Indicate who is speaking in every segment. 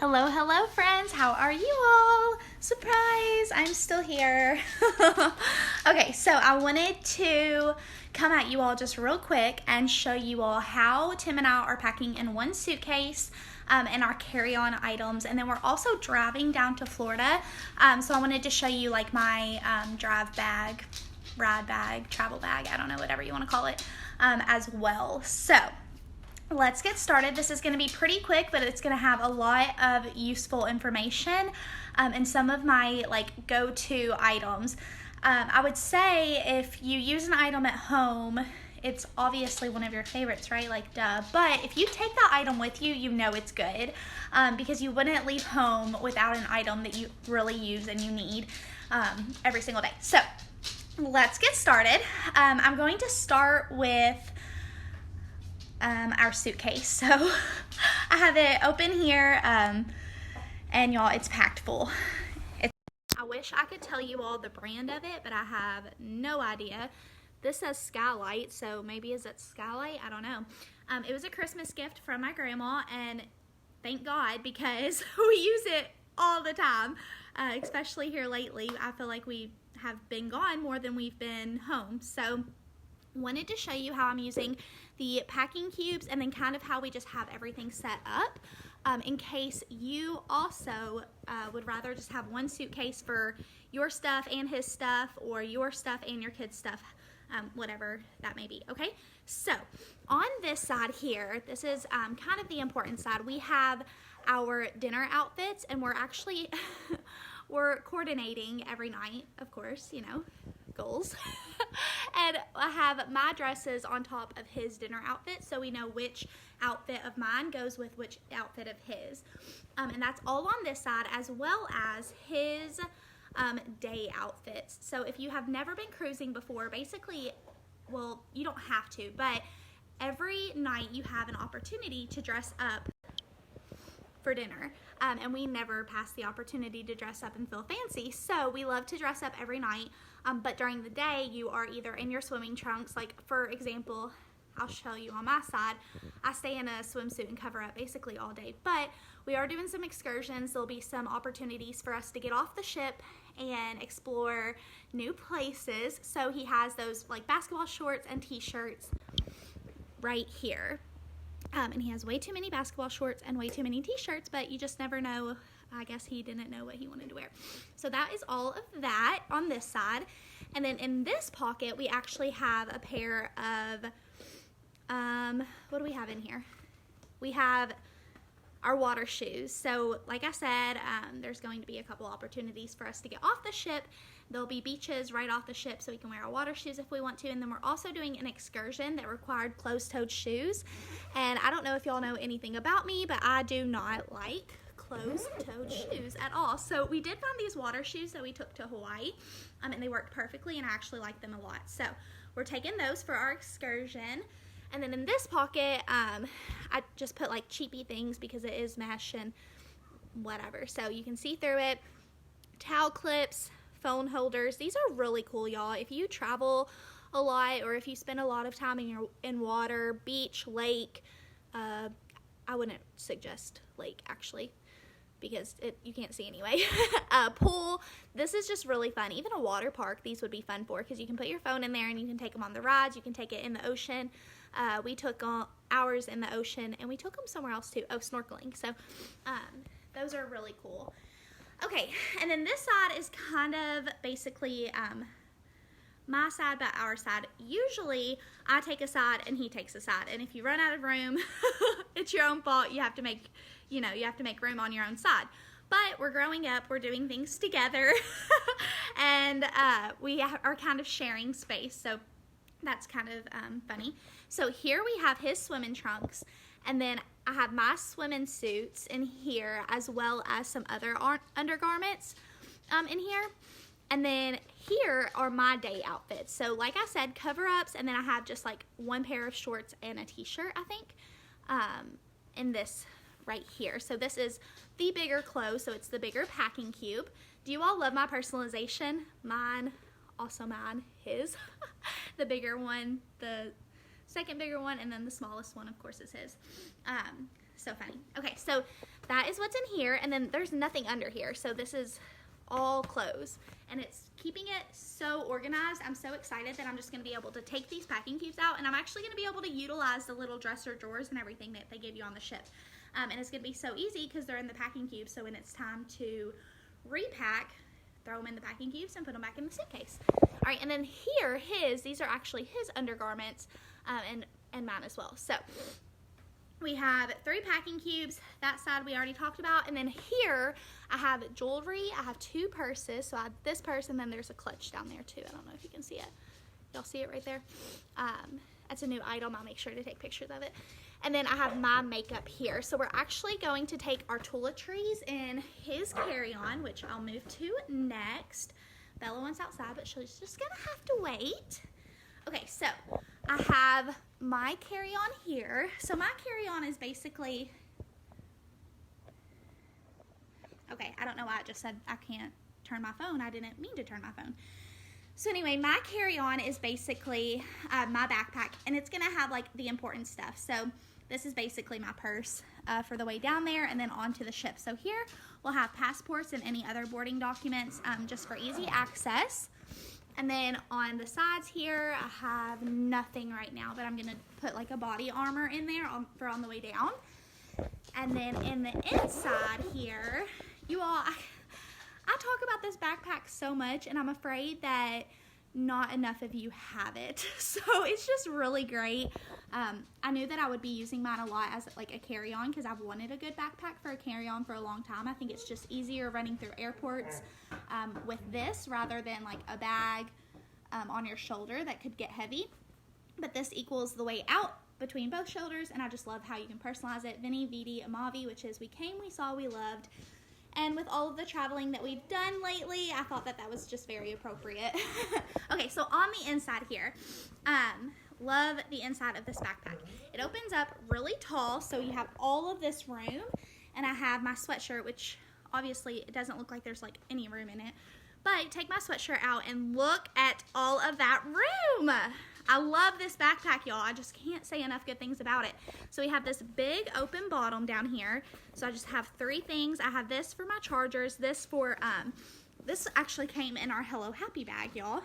Speaker 1: Hello, hello, friends. How are you all? Surprise! I'm still here. Okay, so I wanted to come at you all just real quick and show you all how Tim and I are packing in one suitcase and our carry-on items, and then we're also driving down to Florida. So I wanted to show you like my drive bag, ride bag, travel bag, I don't know, whatever you want to call it, as well. So let's get started. This is going to be pretty quick, but it's going to have a lot of useful information and some of my like go-to items. I would say if you use an item at home, it's obviously one of your favorites, right? Like, duh. But if you take that item with you, you know it's good because you wouldn't leave home without an item that you really use and you need every single day. So let's get started. I'm going to start with our suitcase. So I have it open here and y'all, it's packed full. I wish I could tell you all the brand of it, but I have no idea. This says Skylight, so maybe is it Skylight? I don't know. It was a Christmas gift from my grandma, and thank God, because we use it all the time, especially here lately. I feel like we have been gone more than we've been home. So wanted to show you how I'm using the packing cubes and then kind of how we just have everything set up in case you also would rather just have one suitcase for your stuff and his stuff, or your stuff and your kids' stuff, whatever that may be. Okay, so on this side here, this is kind of the important side. We have our dinner outfits, and we're actually we're coordinating every night, of course, you know, goals. And I have my dresses on top of his dinner outfit, so we know which outfit of mine goes with which outfit of his. And that's all on this side, as well as his day outfits. So if you have never been cruising before, basically, well, you don't have to, but every night you have an opportunity to dress up for dinner, and we never pass the opportunity to dress up and feel fancy, so we love to dress up every night, but during the day you are either in your swimming trunks. Like, for example, I'll show you on my side, I stay in a swimsuit and cover up basically all day, but we are doing some excursions. There'll be some opportunities for us to get off the ship and explore new places, so he has those like basketball shorts and t-shirts right here. And he has way too many basketball shorts and way too many t-shirts, but you just never know. I guess he didn't know what he wanted to wear. So that is all of that on this side. And then in this pocket, we actually have a pair of, what do we have in here? We have our water shoes. So like I said, there's going to be a couple opportunities for us to get off the ship. There'll be beaches right off the ship, so we can wear our water shoes if we want to. And then we're also doing an excursion that required closed-toed shoes. And I don't know if y'all know anything about me, but I do not like closed-toed shoes at all. So we did find these water shoes that we took to Hawaii, and they worked perfectly, and I actually like them a lot. So we're taking those for our excursion. And then in this pocket, I just put like cheapy things because it is mesh and whatever. So you can see through it. Towel clips, phone holders. These are really cool, y'all. If you travel a lot, or if you spend a lot of time in water, beach, lake, I wouldn't suggest lake actually, because you can't see anyway. Pool, this is just really fun. Even a water park, these would be fun for, because you can put your phone in there and you can take them on the rides. You can take it in the ocean. We took ours in the ocean, and we took them somewhere else too. Oh, snorkeling. So those are really cool. Okay, and then this side is kind of basically my side, but our side. Usually I take a side and he takes a side, and if you run out of room, it's your own fault. You have to make, you have to make room on your own side. But we're growing up, we're doing things together, and we are kind of sharing space, so that's kind of funny. So here we have his swimming trunks, and then I have my swimming suits in here, as well as some other undergarments in here. And then here are my day outfits. So like I said, cover-ups, and then I have just like one pair of shorts and a t-shirt, I think, in this right here. So this is the bigger clothes, so it's the bigger packing cube. Do you all love my personalization? Mine, also mine, his. The bigger one, the second bigger one, and then the smallest one, of course, is his. So funny. Okay, so that is what's in here, and then there's nothing under here. So this is all clothes, and it's keeping it so organized. I'm so excited that I'm just going to be able to take these packing cubes out, and I'm actually going to be able to utilize the little dresser drawers and everything that they give you on the ship. And it's going to be so easy because they're in the packing cubes, so when it's time to repack, throw them in the packing cubes and put them back in the suitcase. All right, and then here, these are actually his undergarments, and mine as well. So we have 3 packing cubes. That side we already talked about. And then here I have jewelry. I have 2 purses. So I have this purse, and then there's a clutch down there too. I don't know if you can see it. Y'all see it right there? That's a new item. I'll make sure to take pictures of it. And then I have my makeup here. So we're actually going to take our toiletries in his carry-on, which I'll move to next. Bella wants outside, but she's just gonna have to wait. Okay, so I have my carry-on here. So my carry-on is basically, okay, I don't know why I just said I can't turn my phone. I didn't mean to turn my phone. So anyway, my carry-on is basically my backpack, and it's gonna have like the important stuff. So this is basically my purse for the way down there and then onto the ship. So here we'll have passports and any other boarding documents just for easy access. And then on the sides here, I have nothing right now, but I'm gonna put like a body armor in there for on the way down. And then in the inside here, you all, I talk about this backpack so much, and I'm afraid that not enough of you have it. So it's just really great. I knew that I would be using mine a lot as like a carry-on because I've wanted a good backpack for a carry-on for a long time. I think it's just easier running through airports with this rather than like a bag on your shoulder that could get heavy. But this equals the way out between both shoulders, and I just love how you can personalize it. Veni, Vidi, Amavi, which is we came, we saw, we loved. And with all of the traveling that we've done lately, I thought that that was just very appropriate. Okay, so on the inside here, love the inside of this backpack. It opens up really tall, so you have all of this room, and I have my sweatshirt, which obviously it doesn't look like there's like any room in it, but take my sweatshirt out and look at all of that room. I love this backpack, y'all. I just can't say enough good things about it. So we have this big open bottom down here. So I just have 3 things. I have this for my chargers, this for, this actually came in our Hello Happy bag, y'all.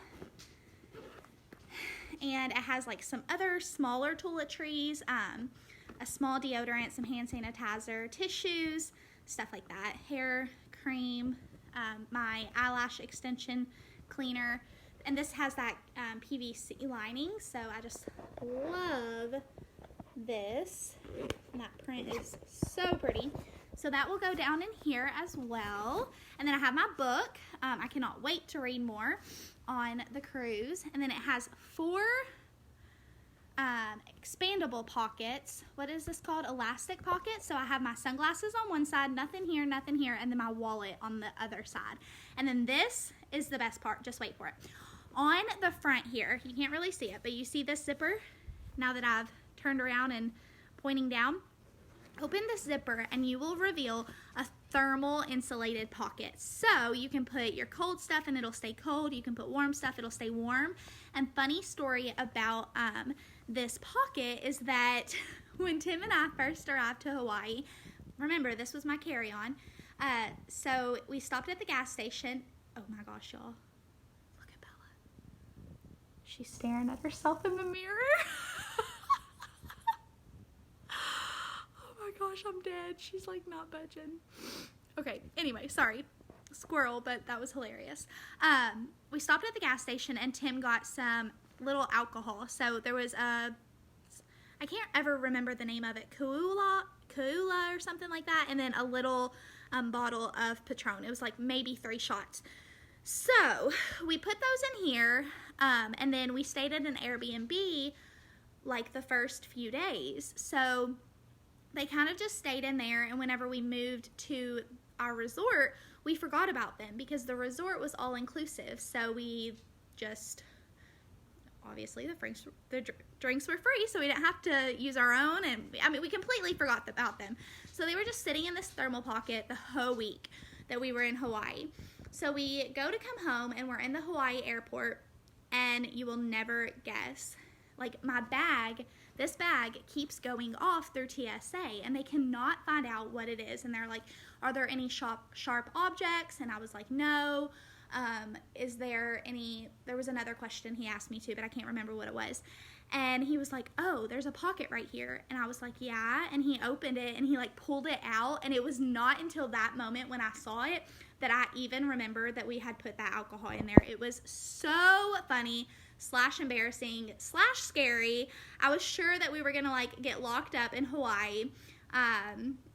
Speaker 1: And it has like some other smaller toiletries, a small deodorant, some hand sanitizer, tissues, stuff like that, hair cream, my eyelash extension cleaner. And this has that PVC lining, so I just love this. And that print is so pretty. So that will go down in here as well. And then I have my book. I cannot wait to read more on the cruise. And then it has 4 expandable pockets. What is this called? Elastic pockets. So I have my sunglasses on one side, nothing here, and then my wallet on the other side. And then this is the best part. Just wait for it. On the front here, you can't really see it, but you see this zipper now that I've turned around and pointing down? Open this zipper and you will reveal a thermal insulated pocket. So you can put your cold stuff and it'll stay cold. You can put warm stuff, it'll stay warm. And funny story about this pocket is that when Tim and I first arrived to Hawaii, remember this was my carry-on, so we stopped at the gas station. Oh my gosh, y'all. She's staring at herself in the mirror. Oh my gosh, I'm dead. She's like not budging. Okay, anyway, sorry. Squirrel, but that was hilarious. We stopped at the gas station and Tim got some little alcohol. So there was I can't ever remember the name of it, Kaula or something like that, and then a little bottle of Patron. It was like maybe 3 shots. So we put those in here, and then we stayed at an Airbnb like the first few days. So they kind of just stayed in there, and whenever we moved to our resort, we forgot about them because the resort was all inclusive. So we just, obviously the drinks were free, so we didn't have to use our own, and I mean, we completely forgot about them. So they were just sitting in this thermal pocket the whole week that we were in Hawaii. So we go to come home and we're in the Hawaii airport, and you will never guess. Like my bag this bag keeps going off through TSA and they cannot find out what it is. And they're like, are there any sharp objects? And I was like, no. Is there any, there was another question he asked me too, but I can't remember what it was. And he was like, oh, there's a pocket right here. And I was like, yeah. And he opened it and he like pulled it out. And it was not until that moment when I saw it that I even remembered that we had put that alcohol in there. It was so funny / embarrassing / scary. I was sure that we were gonna like get locked up in Hawaii.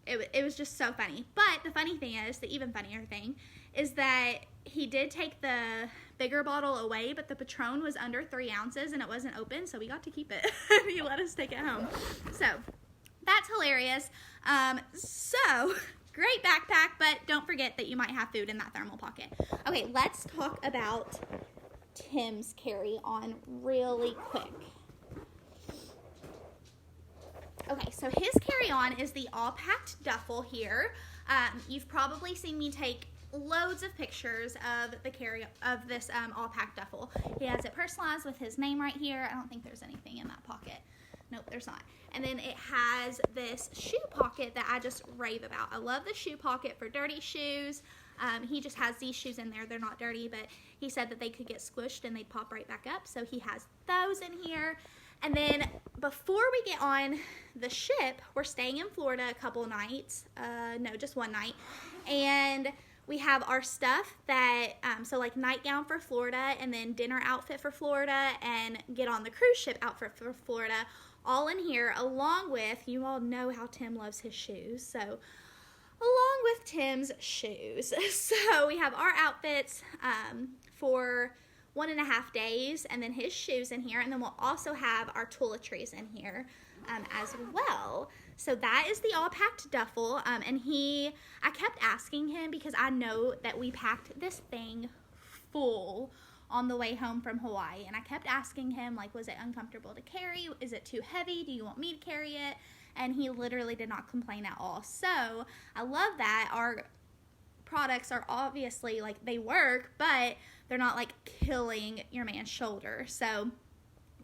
Speaker 1: It was just so funny. But the funny thing is, the even funnier thing is that he did take the bigger bottle away, but the Patron was under 3 ounces and it wasn't open, so we got to keep it. He let us take it home. So that's hilarious. So great backpack, but don't forget that you might have food in that thermal pocket. Okay, let's talk about Tim's carry-on really quick. Okay, so his carry-on is the all-packed duffel here. You've probably seen me take loads of pictures of this all-packed duffel. He has it personalized with his name right here. I don't think there's anything in that pocket. Nope, there's not. And then it has this shoe pocket that I just rave about. I love the shoe pocket for dirty shoes. He just has these shoes in there. They're not dirty, but he said that they could get squished and they'd pop right back up. So he has those in here. And then before we get on the ship, we're staying in Florida a couple nights. No, just one night. And we have our stuff that, so like nightgown for Florida and then dinner outfit for Florida and get on the cruise ship outfit for Florida, all in here, along with, you all know how Tim loves his shoes, so along with Tim's shoes. So we have our outfits for 1.5 days and then his shoes in here, and then we'll also have our toiletries in here as well. So that is the all-packed duffel, and I kept asking him because I know that we packed this thing full on the way home from Hawaii, and I kept asking him, like, was it uncomfortable to carry? Is it too heavy? Do you want me to carry it? And he literally did not complain at all. So I love that our products are obviously, like, they work, but they're not, like, killing your man's shoulder. So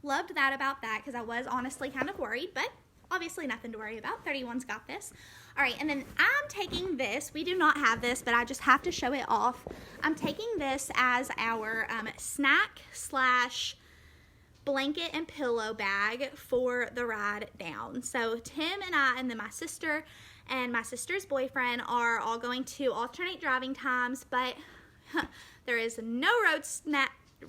Speaker 1: loved that about that because I was honestly kind of worried, but obviously nothing to worry about. 31's got this. All right, and then I'm taking this. We do not have this, but I just have to show it off. I'm taking this as our snack / blanket and pillow bag for the ride down. So Tim and I and then my sister and my sister's boyfriend are all going to alternate driving times, but there is no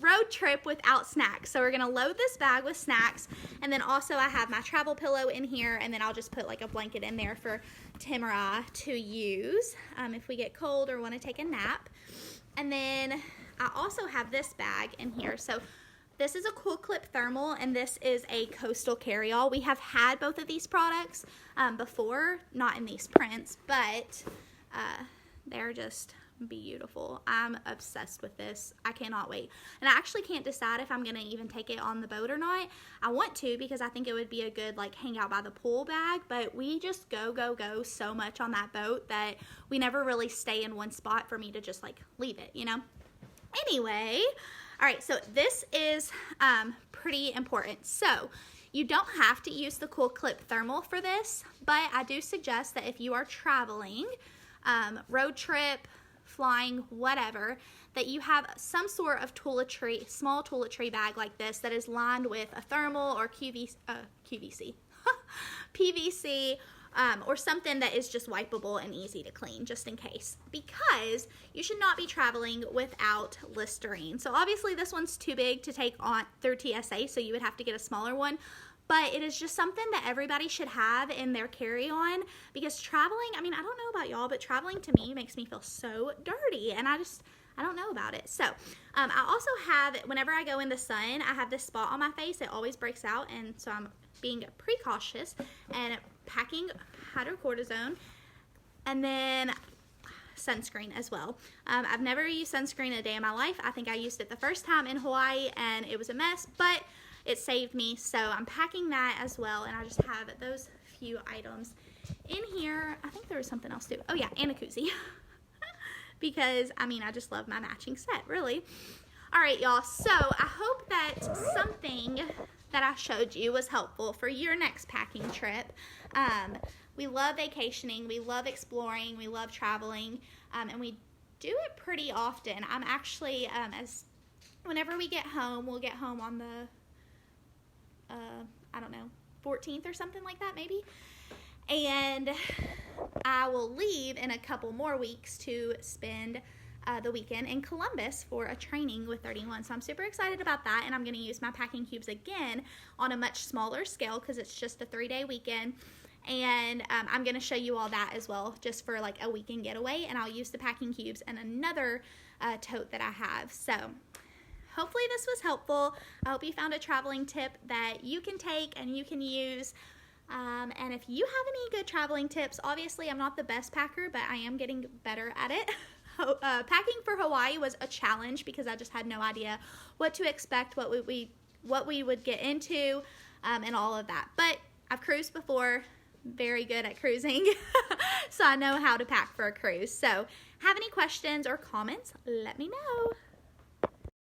Speaker 1: road trip without snacks. So we're gonna load this bag with snacks, and then also I have my travel pillow in here, and then I'll just put like a blanket in there for Tim or I to use if we get cold or want to take a nap. And then I also have this bag in here. So this is a Cool Clip thermal, and this is a Coastal carry-all. We have had both of these products before, not in these prints, but they're just beautiful. I'm obsessed with this. I cannot wait. And I actually can't decide if I'm going to even take it on the boat or not. I want to because I think it would be a good like hang out by the pool bag, but we just go so much on that boat that we never really stay in one spot for me to just like leave it, you know? Anyway, all right, so this is pretty important. So you don't have to use the Cool Clip thermal for this, but I do suggest that if you are traveling, road trip, flying, whatever, that you have some sort of toiletry, small toiletry bag like this that is lined with a thermal or PVC, or something that is just wipeable and easy to clean, just in case, because you should not be traveling without Listerine. So obviously this one's too big to take on through TSA, so you would have to get a smaller one. But it is just something that everybody should have in their carry-on, because traveling, I mean, I don't know about y'all, but traveling to me makes me feel so dirty, and I don't know about it. So I also have, whenever I go in the sun, I have this spot on my face. It always breaks out, and so I'm being precautious and packing hydrocortisone, and then sunscreen as well. I've never used sunscreen a day in my life. I think I used it the first time in Hawaii, and it was a mess, but it saved me, so I'm packing that as well, and I just have those few items in here. I think there was something else too. Oh yeah, and a koozie. Because, I mean, I just love my matching set, really. All right, y'all, so I hope that something that I showed you was helpful for your next packing trip. We love vacationing, we love exploring, we love traveling, and we do it pretty often. I'm actually, whenever we get home, we'll get home on the, I don't know, 14th or something like that maybe. And I will leave in a couple more weeks to spend the weekend in Columbus for a training with 31. So I'm super excited about that, and I'm going to use my packing cubes again on a much smaller scale because it's just a 3-day weekend. And I'm going to show you all that as well, just for like a weekend getaway, and I'll use the packing cubes and another tote that I have. So hopefully this was helpful. I hope you found a traveling tip that you can take and you can use. And if you have any good traveling tips, obviously I'm not the best packer, but I am getting better at it. Packing for Hawaii was a challenge because I just had no idea what to expect, what we would get into, and all of that. But I've cruised before, very good at cruising, so I know how to pack for a cruise. So have any questions or comments, let me know.